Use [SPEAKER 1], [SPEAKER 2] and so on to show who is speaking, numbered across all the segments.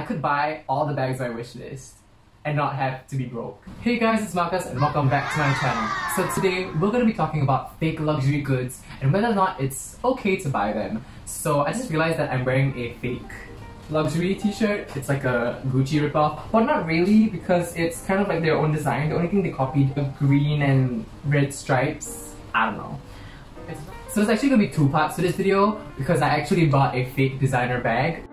[SPEAKER 1] could buy all the bags on my wish list and not have to be broke. Hey guys, it's Marcus and welcome back to my channel. So today we're going to be talking about fake luxury goods and whether or not it's okay to buy them. So I just realized that I'm wearing a fake luxury t-shirt. It's like a Gucci ripoff, but not really because it's kind of like their own design. The only thing they copied are green and red stripes. I don't know. So there's actually going to be two parts to this video because I actually bought a fake designer bag,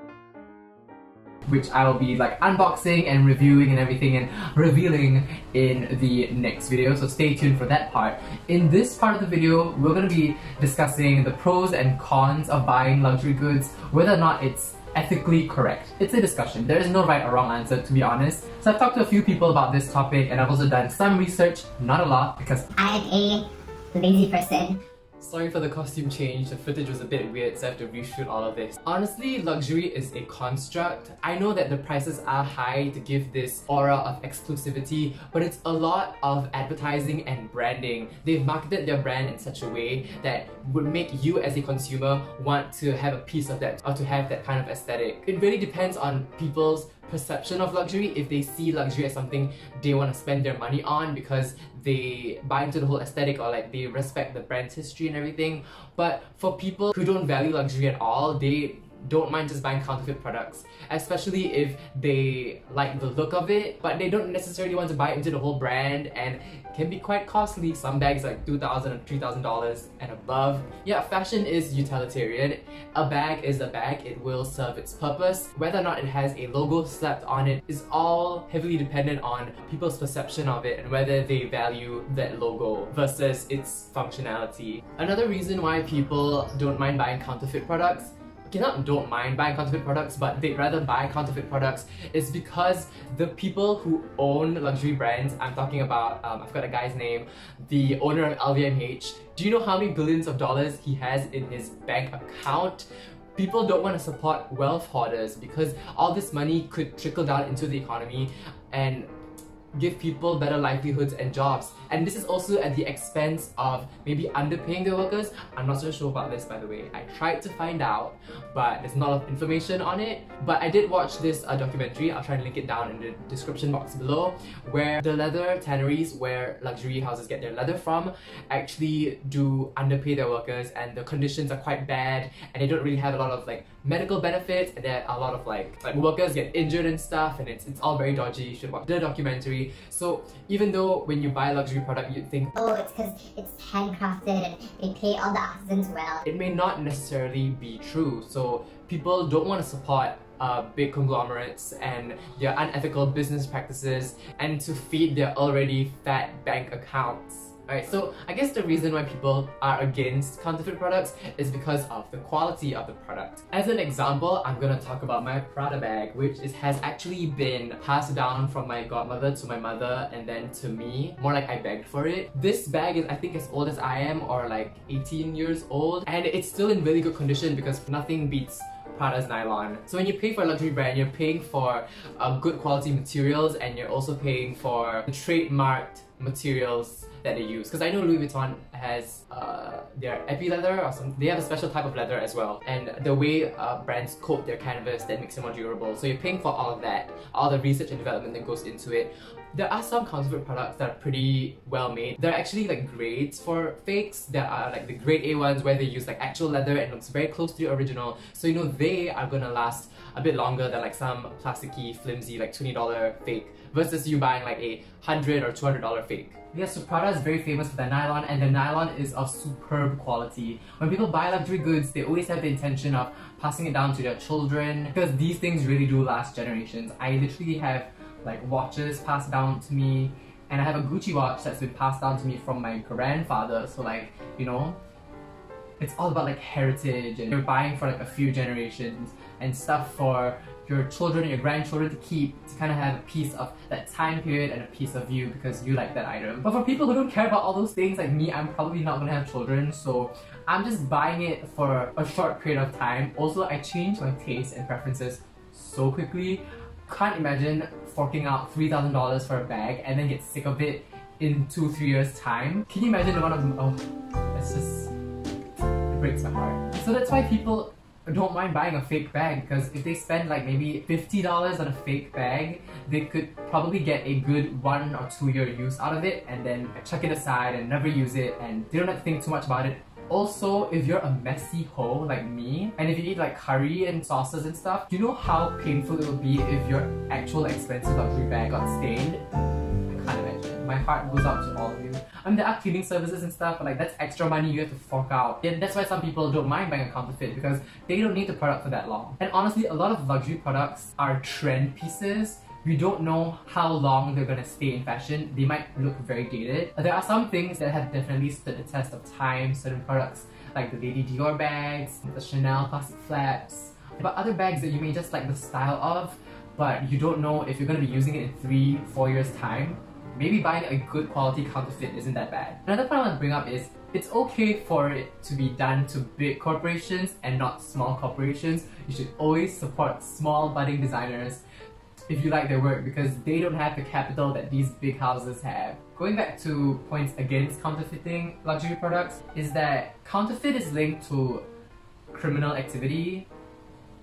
[SPEAKER 1] which I will be like unboxing and reviewing and everything and revealing in the next video, so stay tuned for that part. In this part of the video, we're going to be discussing the pros and cons of buying luxury goods, whether or not it's ethically correct. It's a discussion. There is no right or wrong answer, to be honest. So I've talked to a few people about this topic and I've also done some research, not a lot, because
[SPEAKER 2] I am a lazy person.
[SPEAKER 1] Sorry for the costume change, the footage was a bit weird so I have to reshoot all of this. Honestly, luxury is a construct. I know that the prices are high to give this aura of exclusivity, but it's a lot of advertising and branding. They've marketed their brand in such a way that would make you as a consumer want to have a piece of that or to have that kind of aesthetic. It really depends on people's perception of luxury. If they see luxury as something they want to spend their money on because they buy into the whole aesthetic or like they respect the brand's history and everything. But for people who don't value luxury at all, they don't mind just buying counterfeit products, especially if they like the look of it, but they don't necessarily want to buy into the whole brand, and can be quite costly. Some bags like $2,000 and $3,000 and above. Yeah, fashion is utilitarian. A bag is a bag, it will serve its purpose. Whether or not it has a logo slapped on it is all heavily dependent on people's perception of it and whether they value that logo versus its functionality. Another reason why people don't mind buying counterfeit products, don't mind buying counterfeit products, but they'd rather buy counterfeit products, is because the people who own luxury brands, I'm talking about, I've got a guy's name, the owner of LVMH. Do you know how many billions of dollars he has in his bank account? People don't want to support wealth hoarders because all this money could trickle down into the economy and give people better livelihoods and jobs. And this is also at the expense of maybe underpaying their workers. I'm not so sure about this, by the way. I tried to find out, but there's not a lot of information on it. But I did watch this documentary, I'll try and link it down in the description box below, where the leather tanneries, where luxury houses get their leather from, actually do underpay their workers, and the conditions are quite bad, and they don't really have a lot of like medical benefits, and there are a lot of like workers get injured and stuff, and it's all very dodgy. You should watch the documentary. So even though when you buy a luxury product you'd think,
[SPEAKER 2] oh, it's because it's handcrafted and they pay all the artisans well,
[SPEAKER 1] it may not necessarily be true. So people don't want to support big conglomerates and their unethical business practices and to feed their already fat bank accounts. Alright, so I guess the reason why people are against counterfeit products is because of the quality of the product. As an example, I'm gonna talk about my Prada bag, which has actually been passed down from my godmother to my mother and then to me. More like I begged for it. This bag is, I think, as old as I am, or like 18 years old, and it's still in really good condition because nothing beats Prada's nylon. So when you pay for a luxury brand, you're paying for good quality materials, and you're also paying for the trademarked materials that they use. Because I know Louis Vuitton has their epi leather or something. They have a special type of leather as well, and the way brands coat their canvas that makes it more durable. So you're paying for all of that, all the research and development that goes into it. There are some counterfeit products that are pretty well made. There are actually like grades for fakes. There are like the grade A ones where they use like actual leather and looks very close to the original. So you know they are gonna last a bit longer than like some plasticky, flimsy, like $20 fake versus you buying like a $100 or $200 fake. Yes, so Prada is very famous for their nylon, and the nylon is of superb quality. When people buy luxury goods, they always have the intention of passing it down to their children because these things really do last generations. I literally have like watches passed down to me, and I have a Gucci watch that's been passed down to me from my grandfather. So like, you know, it's all about like heritage, and you're buying for like a few generations and stuff for your children and your grandchildren to keep, to kind of have a piece of that time period and a piece of you because you like that item. But for people who don't care about all those things like me, I'm probably not gonna have children, so I'm just buying it for a short period of time. Also, I change my tastes and preferences so quickly. Can't imagine forking out $3,000 for a bag and then get sick of it in 2-3 years time. Can you imagine the amount of, oh, that's just, it breaks my heart. So that's why people don't mind buying a fake bag, because if they spend like maybe $50 on a fake bag, they could probably get a good 1 or 2 year use out of it and then chuck it aside and never use it, and they don't have to think too much about it. Also, if you're a messy hoe like me, and if you eat like curry and sauces and stuff, do you know how painful it will be if your actual expensive luxury bag got stained? I can't imagine. My heart goes out to all of you. I mean, there are cleaning services and stuff, but like that's extra money you have to fork out. And that's why some people don't mind buying a counterfeit, because they don't need the product for that long. And honestly, a lot of luxury products are trend pieces. We don't know how long they're gonna stay in fashion. They might look very dated. There are some things that have definitely stood the test of time, certain products like the Lady Dior bags, the Chanel plastic flaps, but other bags that you may just like the style of, but you don't know if you're gonna be using it in 3-4 years time. Maybe buying a good quality counterfeit isn't that bad. Another point I want to bring up is it's okay for it to be done to big corporations and not small corporations. You should always support small budding designers if you like their work, because they don't have the capital that these big houses have. Going back to points against counterfeiting luxury products is that counterfeit is linked to criminal activity.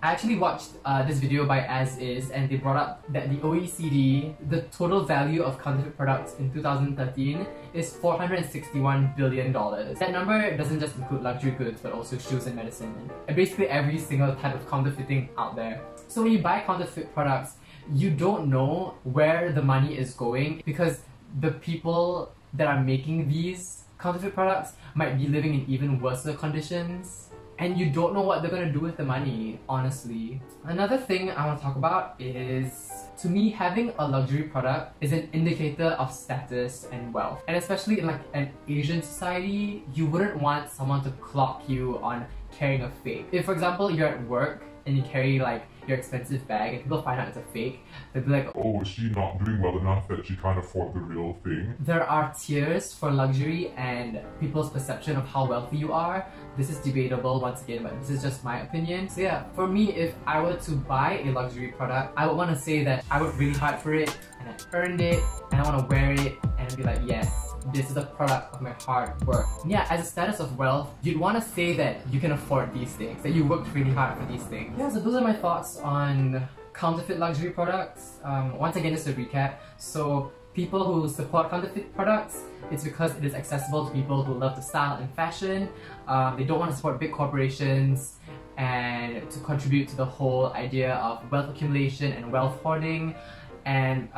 [SPEAKER 1] I actually watched this video by As Is, and they brought up that the OECD, the total value of counterfeit products in 2013 is $461 billion. That number doesn't just include luxury goods, but also shoes and medicine, and basically every single type of counterfeiting out there. So when you buy counterfeit products, you don't know where the money is going, because the people that are making these counterfeit products might be living in even worse conditions, and you don't know what they're gonna do with the money, honestly. Another thing I want to talk about is, to me, having a luxury product is an indicator of status and wealth. And especially in like an Asian society, you wouldn't want someone to clock you on carrying a fake. If, for example, you're at work and you carry like your expensive bag and people find out it's a fake, they'll be like,
[SPEAKER 3] oh, is she not doing well enough that she can't afford the real thing?
[SPEAKER 1] There are tiers for luxury and people's perception of how wealthy you are. This is debatable once again, but this is just my opinion. So yeah, for me, if I were to buy a luxury product, I would want to say that I worked really hard for it and I earned it and I want to wear it and be like, yes, this is a product of my hard work. And yeah, as a status of wealth, you'd want to say that you can afford these things, that you worked really hard for these things. Yeah, so those are my thoughts on counterfeit luxury products. Once again, just to recap, so people who support counterfeit products, it's because it is accessible to people who love the style and fashion. They don't want to support big corporations and to contribute to the whole idea of wealth accumulation and wealth hoarding. And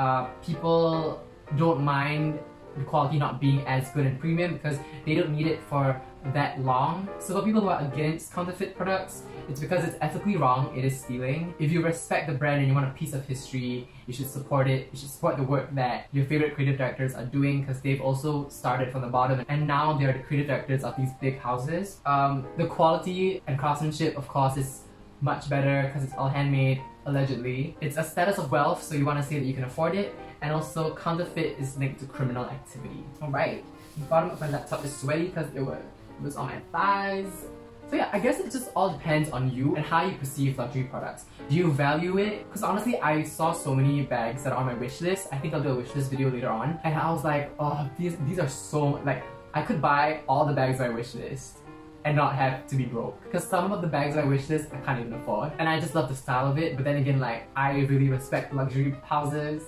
[SPEAKER 1] people don't mind the quality not being as good and premium because they don't need it for that long. So for people who are against counterfeit products, it's because it's ethically wrong, it is stealing. If you respect the brand and you want a piece of history, you should support it. You should support the work that your favorite creative directors are doing, because they've also started from the bottom and now they're the creative directors of these big houses. The quality and craftsmanship, of course, is much better because it's all handmade, allegedly. It's a status of wealth, so you want to say that you can afford it. And also, counterfeit is linked to criminal activity. Alright, the bottom of my laptop is sweaty because it was on my thighs. So yeah, I guess it just all depends on you and how you perceive luxury products. Do you value it? Because honestly, I saw so many bags that are on my wish list. I think I'll do a wish list video later on. And I was like, oh, these are so, like, I could buy all the bags on my wish list and not have to be broke. Because some of the bags on my wish list I can't even afford. And I just love the style of it, but then again, like, I really respect luxury houses.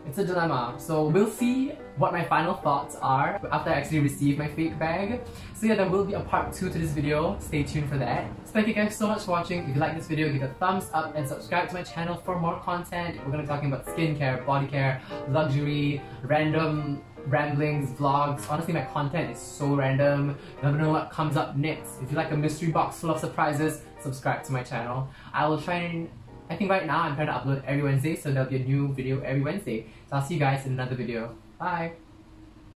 [SPEAKER 1] It's a dilemma. So we'll see what my final thoughts are after I actually receive my fake bag. So yeah, there will be a part 2 to this video. Stay tuned for that. So thank you guys so much for watching. If you like this video, give it a thumbs up and subscribe to my channel for more content. We're gonna be talking about skincare, body care, luxury, random ramblings, vlogs. Honestly, my content is so random. You never know what comes up next. If you like a mystery box full of surprises, subscribe to my channel. I will try and I think right now I'm trying to upload every Wednesday, so there'll be a new video every Wednesday. So I'll see you guys in another video. Bye!